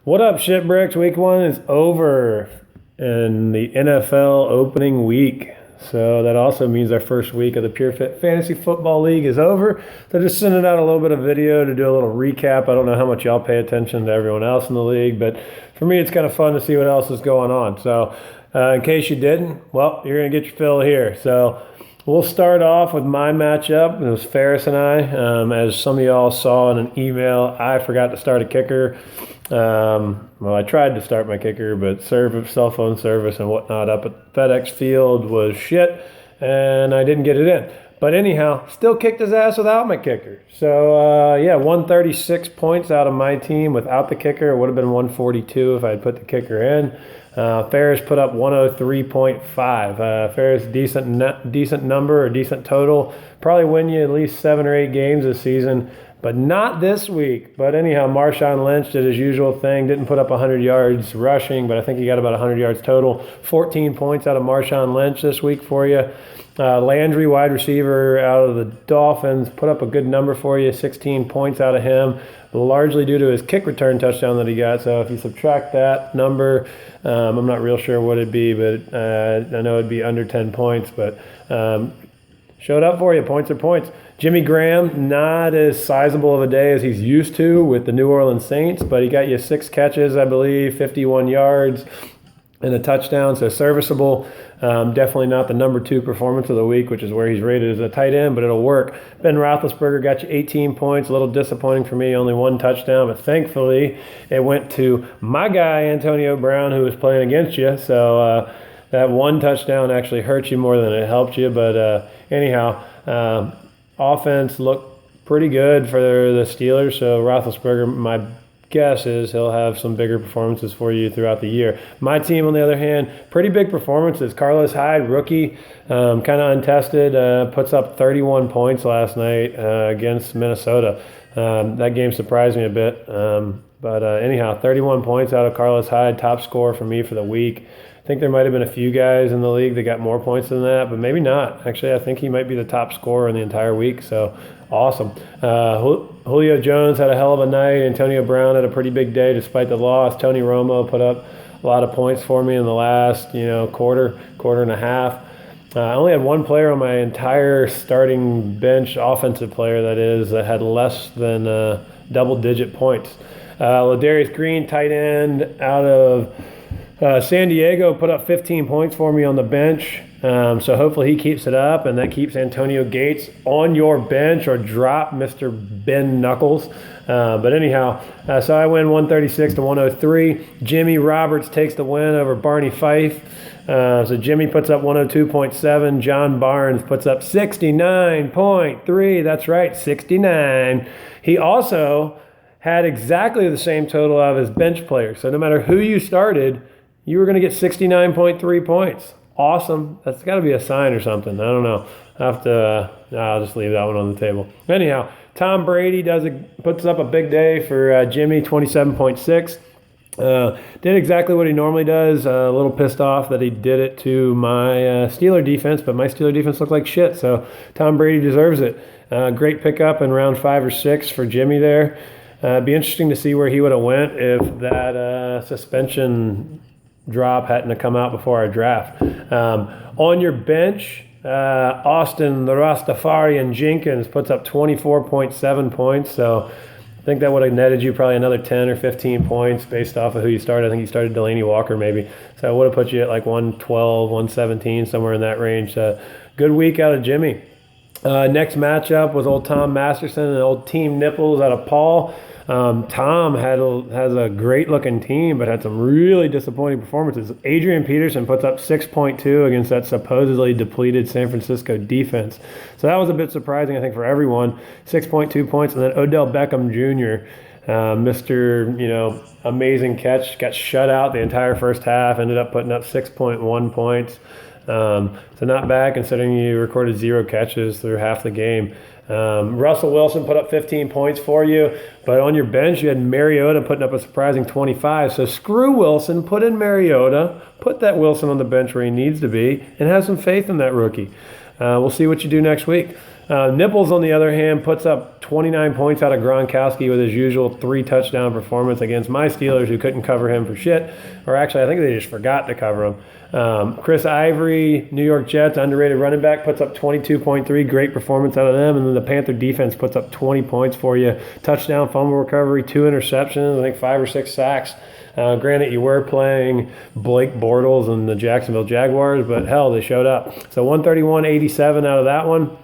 What up, Shitbricks? Week 1 is over in the NFL opening week. So that also means our first week of the Pure Fit Fantasy Football League is over. So just sending out a little bit of video to do a little recap. I don't know how much y'all pay attention to everyone else in the league, but for me, it's kind of fun to see what else is going on. So in case you didn't, well, you're going to get your fill here. So we'll start off with my matchup. It was Ferris and I. As some of y'all saw in an email, I forgot to start a kicker. I tried to start my kicker, but cell phone service and whatnot up at FedEx Field was shit, and I didn't get it in. But anyhow, still kicked his ass without my kicker. So, 136 points out of my team without the kicker. It would have been 142 if I had put the kicker in. Ferris put up 103.5. Ferris, decent number or decent total. Probably win you at least 7 or 8 games this season. But not this week. But anyhow, Marshawn Lynch did his usual thing. Didn't put up 100 yards rushing, but I think he got about 100 yards total. 14 points out of Marshawn Lynch this week for you. Landry, wide receiver out of the Dolphins, put up a good number for you. 16 points out of him, largely due to his kick return touchdown that he got. So if you subtract that number, I'm not real sure what it'd be, but I know it'd be under 10 points. But showed up for you. Points are points. Jimmy Graham, not as sizable of a day as he's used to with the New Orleans Saints, but he got you 6 catches, I believe, 51 yards, and a touchdown, so serviceable. Definitely not the number 2 performance of the week, which is where he's rated as a tight end, but it'll work. Ben Roethlisberger got you 18 points, a little disappointing for me, only 1 touchdown, but thankfully it went to my guy, Antonio Brown, who was playing against you, so that 1 touchdown actually hurt you more than it helped you, but anyhow, offense looked pretty good for the Steelers, so Roethlisberger, my guess is he'll have some bigger performances for you throughout the year. My team, on the other hand, pretty big performances. Carlos Hyde, rookie, kind of untested, puts up 31 points last night against Minnesota. That game surprised me a bit, but anyhow, 31 points out of Carlos Hyde, top scorer for me for the week. I think there might have been a few guys in the league that got more points than that, but maybe not. Actually, I think he might be the top scorer in the entire week, so awesome. Julio Jones had a hell of a night. Antonio Brown had a pretty big day despite the loss. Tony Romo put up a lot of points for me in the last quarter and a half. I only had 1 player on my entire starting bench, offensive player that is, that had less than double-digit points. Ladarius Green, tight end out of San Diego, put up 15 points for me on the bench, so hopefully he keeps it up, and that keeps Antonio Gates on your bench, or drop Mr. Ben Knuckles. But anyhow, so I win 136 to 103. Jimmy Roberts takes the win over Barney Fife. So Jimmy puts up 102.7. John Barnes puts up 69.3. That's right, 69. He also had exactly the same total of his bench players. So no matter who you started, you were going to get 69.3 points. Awesome. That's got to be a sign or something. I don't know. I'll just leave that one on the table. Anyhow, Tom Brady puts up a big day for Jimmy, 27.6. Did exactly what he normally does. A little pissed off that he did it to my Steeler defense, but my Steeler defense looked like shit. So Tom Brady deserves it. Great pickup in round 5 or 6 for Jimmy there. It'd be interesting to see where he would have went if that suspension drop hadn't have come out before our draft. On your bench, Austin the Rastafarian Jenkins puts up 24.7 points. So I think that would have netted you probably another 10 or 15 points based off of who you started. I think you started Delaney Walker maybe. So it would have put you at like 112, 117, somewhere in that range. Good week out of Jimmy. Next matchup was old Tom Masterson and old Team Nipples out of Paul. Tom has a great-looking team, but had some really disappointing performances. Adrian Peterson puts up 6.2 against that supposedly depleted San Francisco defense. So that was a bit surprising, I think, for everyone. 6.2 points. And then Odell Beckham Jr., Mr. Amazing catch, got shut out the entire first half, ended up putting up 6.1 points. So not bad considering you recorded 0 catches through half the game. Russell Wilson put up 15 points for you, but on your bench you had Mariota putting up a surprising 25. So screw Wilson, put in Mariota, put that Wilson on the bench where he needs to be, and have some faith in that rookie. We'll see what you do next week. Nipples, on the other hand, puts up 29 points out of Gronkowski with his usual 3-touchdown performance against my Steelers, who couldn't cover him for shit. Or actually, I think they just forgot to cover him. Chris Ivory, New York Jets, underrated running back, puts up 22.3. Great performance out of them. And then the Panther defense puts up 20 points for you. Touchdown, fumble recovery, 2 interceptions, I think 5 or 6 sacks. Granted, you were playing Blake Bortles and the Jacksonville Jaguars, but hell, they showed up. So 131-87 out of that one.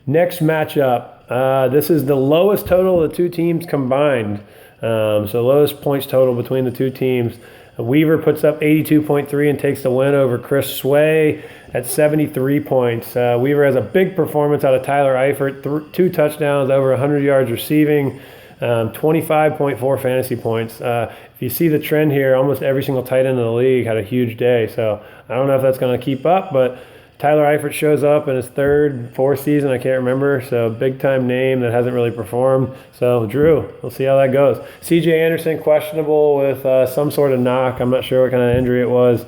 Next matchup, this is the lowest total of the two teams combined. So lowest points total between the two teams. Weaver puts up 82.3 and takes the win over Chris Sway at 73 points. Weaver has a big performance out of Tyler Eifert, 2 touchdowns, over 100 yards receiving, 25.4 fantasy points. If you see the trend here, almost every single tight end in the league had a huge day. So I don't know if that's going to keep up, but Tyler Eifert shows up in his 3rd, 4th season, I can't remember. So big-time name that hasn't really performed. So Drew, we'll see how that goes. C.J. Anderson, questionable with some sort of knock. I'm not sure what kind of injury it was.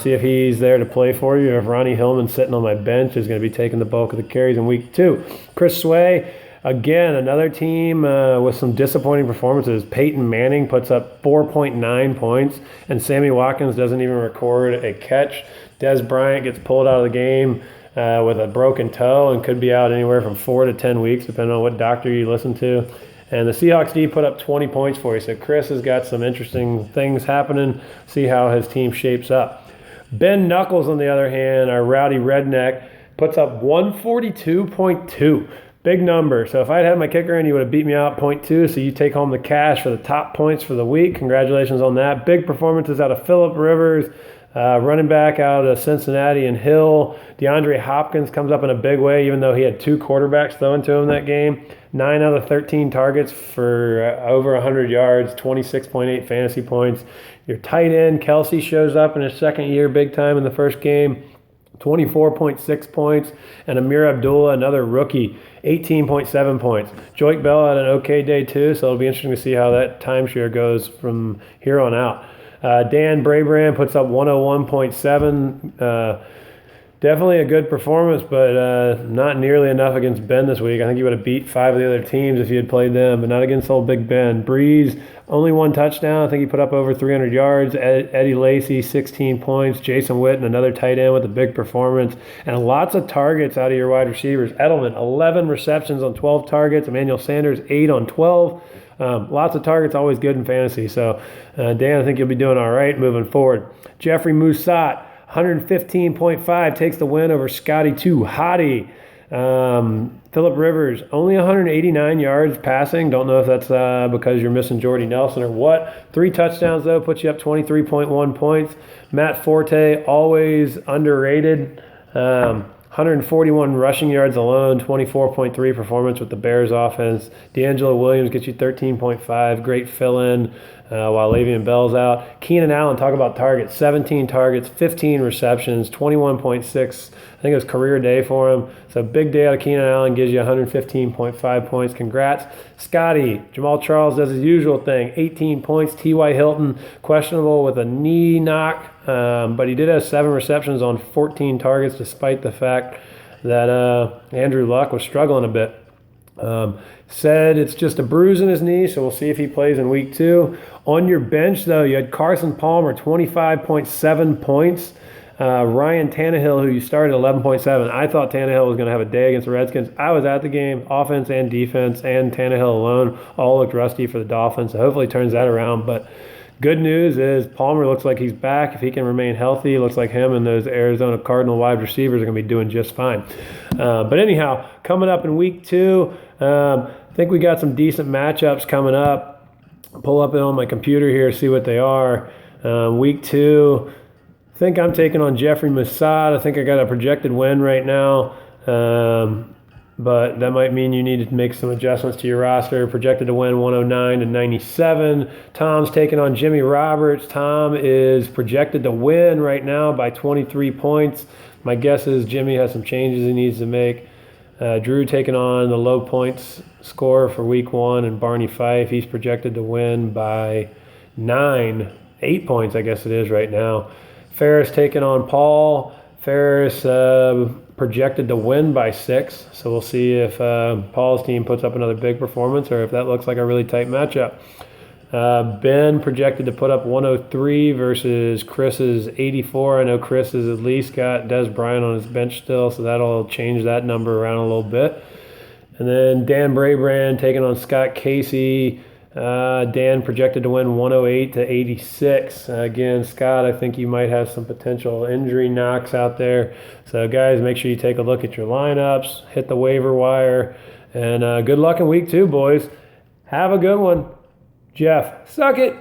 See if he's there to play for you, or if Ronnie Hillman sitting on my bench is going to be taking the bulk of the carries in week 2. Chris Sway, again, another team with some disappointing performances. Peyton Manning puts up 4.9 points, and Sammy Watkins doesn't even record a catch. Des Bryant gets pulled out of the game with a broken toe and could be out anywhere from 4 to 10 weeks, depending on what doctor you listen to. And the Seahawks D put up 20 points for you. So Chris has got some interesting things happening. See how his team shapes up. Ben Knuckles, on the other hand, our rowdy redneck, puts up 142.2. Big number. So if I'd had my kicker in, you would have beat me out 0.2. So you take home the cash for the top points for the week. Congratulations on that. Big performances out of Phillip Rivers, running back out of Cincinnati, and Hill. DeAndre Hopkins comes up in a big way, even though he had 2 quarterbacks thrown to him that game. 9 out of 13 targets for over 100 yards, 26.8 fantasy points. Your tight end, Kelsey, shows up in his 2nd year big time in the first game. 24.6 points, and Amir Abdullah, another rookie, 18.7 points. Joique Bell had an okay day too, so it'll be interesting to see how that timeshare goes from here on out. Dan Brabrand puts up 101.7. Definitely a good performance, but not nearly enough against Ben this week. I think he would have beat 5 of the other teams if he had played them, but not against old Big Ben. Breeze, only 1 touchdown. I think he put up over 300 yards. Eddie Lacy, 16 points. Jason Witten, another tight end with a big performance. And lots of targets out of your wide receivers. Edelman, 11 receptions on 12 targets. Emmanuel Sanders, 8 on 12. Lots of targets, always good in fantasy. So, Dan, I think you'll be doing all right moving forward. Jeffrey Moussat, 115.5, takes the win over Scotty 2 Hottie. Phillip Rivers, only 189 yards passing. Don't know if that's because you're missing Jordy Nelson or what. 3 touchdowns, though, puts you up 23.1 points. Matt Forte, always underrated. 141 rushing yards alone, 24.3 performance with the Bears offense. D'Angelo Williams gets you 13.5, great fill-in while Le'Veon Bell's out. Keenan Allen, talk about targets, 17 targets, 15 receptions, 21.6. I think it was career day for him. So big day out of Keenan Allen, gives you 115.5 points. Congrats. Scotty, Jamal Charles does his usual thing, 18 points. T.Y. Hilton, questionable with a knee knock, but he did have 7 receptions on 14 targets, despite the fact that Andrew Luck was struggling a bit. Said it's just a bruise in his knee, so we'll see if he plays in week 2. On your bench, though, you had Carson Palmer, 25.7 points. Ryan Tannehill, who you started 11.7. I thought Tannehill was going to have a day against the Redskins. I was at the game. Offense and defense and Tannehill alone all looked rusty for the Dolphins, so hopefully he turns that around. But good news is Palmer looks like he's back. If he can remain healthy, it looks like him and those Arizona Cardinal wide receivers are going to be doing just fine. But anyhow, coming up in week 2, I think we got some decent matchups coming up. Pull up it on my computer here, see what they are. Week 2, I think I'm taking on Jeffrey Moussat. I think I got a projected win right now. But that might mean you need to make some adjustments to your roster. Projected to win 109-97. Tom's taking on Jimmy Roberts. Tom is projected to win right now by 23 points. My guess is Jimmy has some changes he needs to make. Drew taking on the low points scorer for week 1, and Barney Fife. He's projected to win by 8 points, I guess it is right now. Ferris taking on Paul. Ferris projected to win by 6. So we'll see if Paul's team puts up another big performance or if that looks like a really tight matchup. Ben projected to put up 103 versus Chris's 84. I know Chris has at least got Des Bryant on his bench still, so that'll change that number around a little bit. And then Dan Brabrand taking on Scott Casey. Dan projected to win 108 to 86. Again, Scott, I think you might have some potential injury knocks out there. So, guys, make sure you take a look at your lineups, hit the waiver wire, and good luck in week 2, boys. Have a good one. Jeff, suck it.